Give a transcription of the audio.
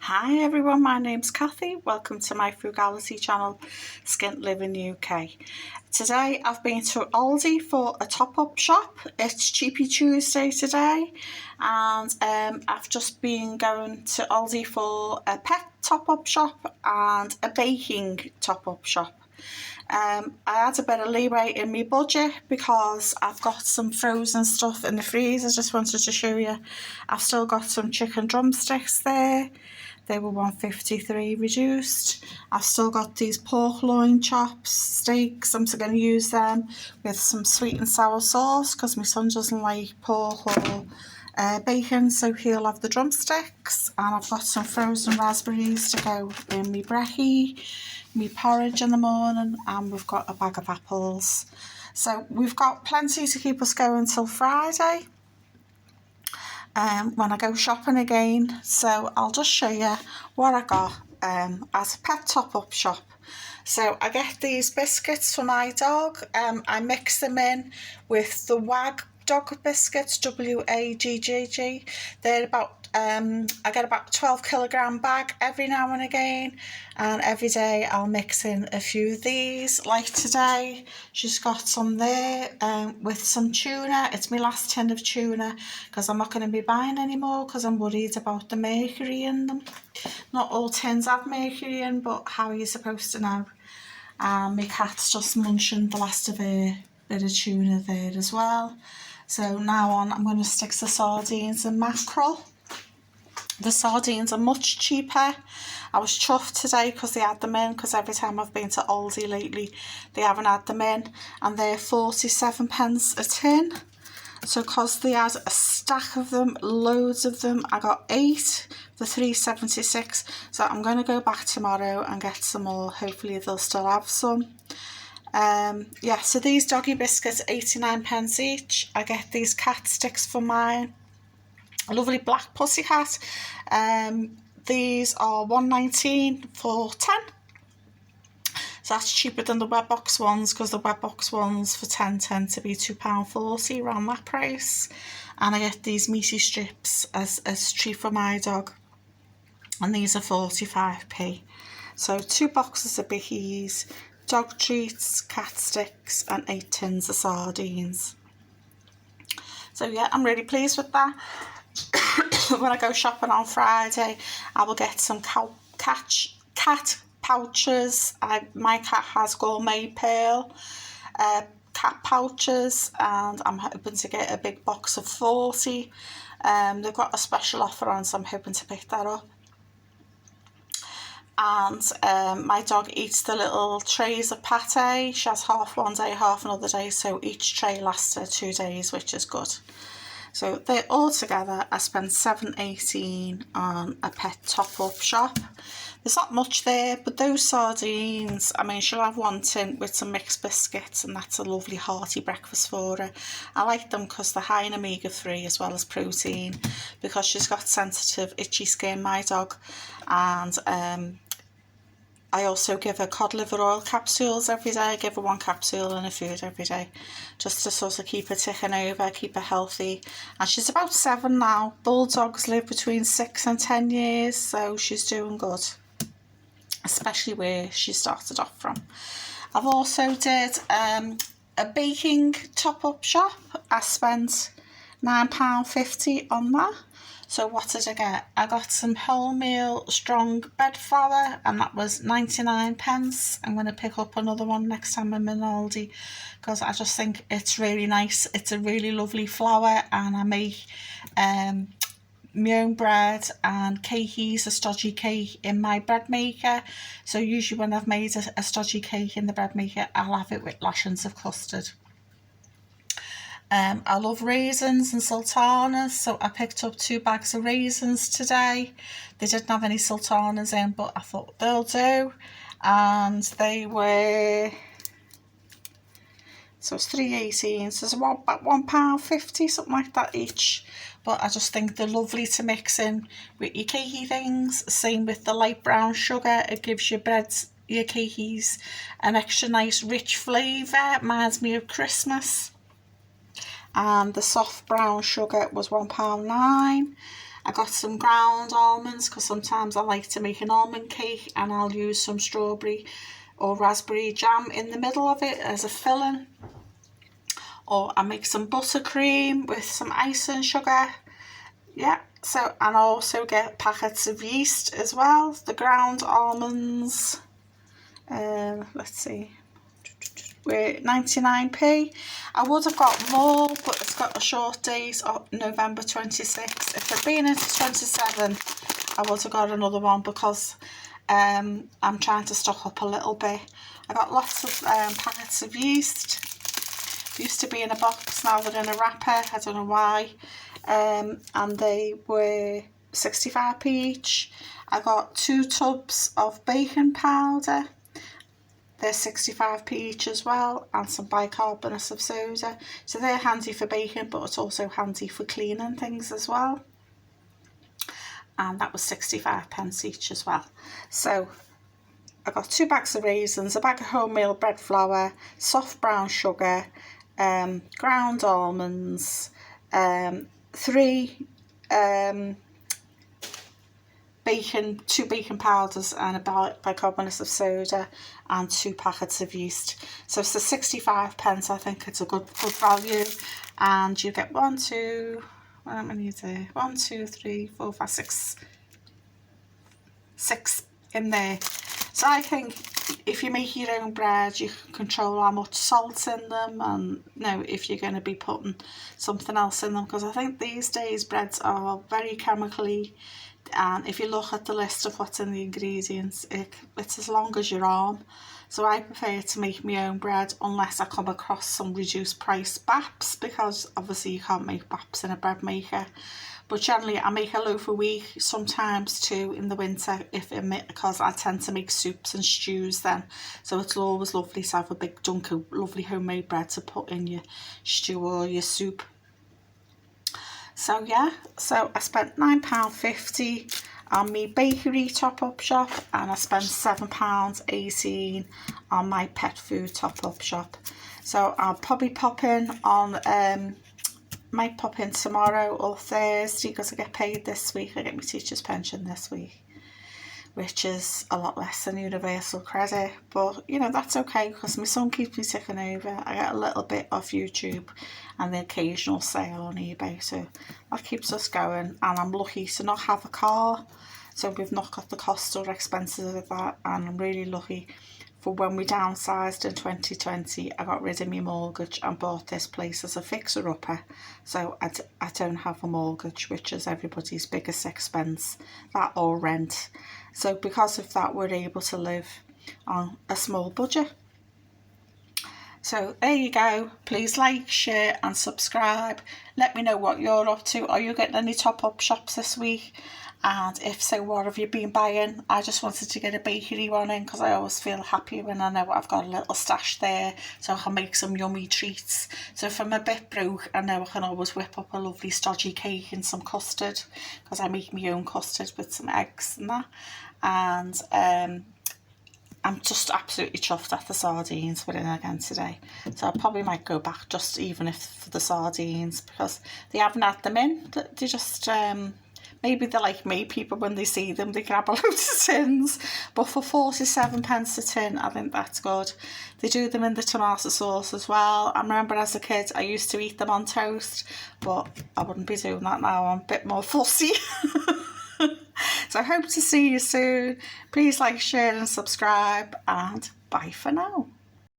Hi everyone, my name's Kathy. Welcome to my frugality channel, Skint Living UK. Today I've been to Aldi for a top-up shop. It's Cheapy Tuesday today, and I've just been going to Aldi for a pet top-up shop and a baking top-up shop. I had a bit of leeway in my budget because I've got some frozen stuff in the freezer. I just wanted to show you. I've still got some chicken drumsticks there. They were $1.53 reduced. I've still got these pork loin chops, steaks. I'm going to use them with some sweet and sour sauce because my son doesn't like pork or bacon, so he'll have the drumsticks. And I've got some frozen raspberries to go in my brekkie, me porridge in the morning, and we've got a bag of apples. So we've got plenty to keep us going till Friday when I go shopping again. So I'll just show you what I got as a pet top-up shop. So I get these biscuits for my dog. I mix them in with the WAG dog biscuits, WAGGG. They're about I get about 12 kilogram bag every now and again, and every day I'll mix in a few of these. Like today, she's got some there with some tuna. It's my last tin of tuna because I'm not going to be buying any more because I'm worried about the mercury in them. Not all tins have mercury in, but how are you supposed to know? My cat's just munching the last of her bit of tuna there as well. So now on, I'm going to stick to sardines and mackerel. The sardines are much cheaper. I was chuffed today because they had them in, because every time I've been to Aldi lately they haven't had them in, and they're 47 pence a tin. So because they had a stack of them, loads of them, I got 8 for £3.76. So I'm going to go back tomorrow and get some more. Hopefully they'll still have some. Yeah, so these doggy biscuits, 89 pence each. I get these cat sticks for mine. A lovely black pussycat. These are $1.19 for 10. So that's cheaper than the Webbox ones, because the Webbox ones for 10 tend to be £2.40, around that price. And I get these meaty strips as a treat for my dog, and these are 45p. So 2 boxes of bickies, dog treats, cat sticks, and 8 tins of sardines. So yeah, I'm really pleased with that. When I go shopping on Friday, I will get some cat pouches. My cat has gourmet pearl cat pouches, and I'm hoping to get a big box of 40. They've got a special offer on, so I'm hoping to pick that up. And my dog eats the little trays of pate. She has half one day, half another day, so each tray lasts her 2 days, which is good. So they're all together. I spent $7.18 on a pet top-up shop. There's not much there, but those sardines, I mean, she'll have one tin with some mixed biscuits, and that's a lovely hearty breakfast for her. I like them because they're high in omega-3 as well as protein, because she's got sensitive itchy skin, my dog. And I also give her cod liver oil capsules every day. I give her 1 capsule in her food every day, just to sort of keep her ticking over, keep her healthy. And she's about 7 now. Bulldogs live between 6 and 10 years, so she's doing good, especially where she started off from. I've also did a baking top-up shop. I spent £9.50 on that. So what did I get? I got some wholemeal strong bread flour, and that was 99 pence. I'm going to pick up another one next time I'm in Aldi, because I just think it's really nice. It's a really lovely flour, and I make my own bread and cakeys, a stodgy cake in my bread maker. So usually when I've made a stodgy cake in the bread maker, I'll have it with lashings of custard. I love raisins and sultanas, so I picked up 2 bags of raisins today. They didn't have any sultanas in, but I thought they'll do. And they were, so it's $3.18, so it's about £1.50, something like that each. But I just think they're lovely to mix in with your cakey things. Same with the light brown sugar. It gives your breads, your cakeys, an extra nice rich flavour. Reminds me of Christmas. And the soft brown sugar was £1.09. I got some ground almonds because sometimes I like to make an almond cake and I'll use some strawberry or raspberry jam in the middle of it as a filling. Or I make some buttercream with some ice and sugar. Yeah, so, and I also get packets of yeast as well, the ground almonds. Let's see, we're 99p. I would have got more, but it's got a short date of November 26th. If it'd been into 27, I would have got another one because I'm trying to stock up a little bit. I got lots of packets of yeast. They used to be in a box, now they're in a wrapper, I don't know why. And they were 65p each. I got 2 tubs of baking powder. They're 65p each as well, and some bicarbonate of soda. So they're handy for baking, but it's also handy for cleaning things as well. And that was 65p each as well. So I got 2 bags of raisins, a bag of wholemeal bread flour, soft brown sugar, ground almonds, 3 2 baking powders and a bicarbonate of soda and 2 packets of yeast. So it's 65p. I think it's a good value, and you get 1, 2, how many is there? 1, 2, 3, 4, 5, 6 in there. So I think if you make your own bread, you can control how much salt's in them, and if you're going to be putting something else in them, because I think these days breads are very chemically, and if you look at the list of what's in the ingredients, it's as long as your arm. So I prefer to make my own bread unless I come across some reduced price baps, because obviously you can't make baps in a bread maker. But generally I make a loaf a week, sometimes 2 in the winter because I tend to make soups and stews then. So it's always lovely to have a big dunk of lovely homemade bread to put in your stew or your soup. So yeah, so I spent £9.50 on my bakery top-up shop, and I spent £7.18 on my pet food top-up shop. So I'll probably pop in on, might pop in tomorrow or Thursday because I get paid this week. I get my teacher's pension this week, which is a lot less than universal credit, but that's okay because my son keeps me ticking over. I get a little bit off YouTube and the occasional sale on eBay, so that keeps us going. And I'm lucky to not have a car, so we've not got the cost or expenses of that, and I'm really lucky. For when we downsized in 2020, I got rid of my mortgage and bought this place as a fixer-upper. So I don't have a mortgage, which is everybody's biggest expense, that or rent. So because of that, we're able to live on a small budget. So there you go. Please like, share and subscribe. Let me know what you're up to. Are you getting any top-up shops this week? And if so, what have you been buying? I just wanted to get a bakery one in because I always feel happy when I know I've got a little stash there, so I can make some yummy treats. So if I'm a bit broke, I know I can always whip up a lovely stodgy cake and some custard, because I make my own custard with some eggs and that. And I'm just absolutely chuffed at the sardines we're in again today. So I probably might go back just even if for the sardines, because they haven't had them in. They just... maybe they're like me, people when they see them they grab a load of tins, but for 47p a tin I think that's good. They do them in the tomato sauce as well. I remember as a kid I used to eat them on toast, but I wouldn't be doing that now. I'm a bit more fussy. So I hope to see you soon. Please like, share and subscribe, and bye for now.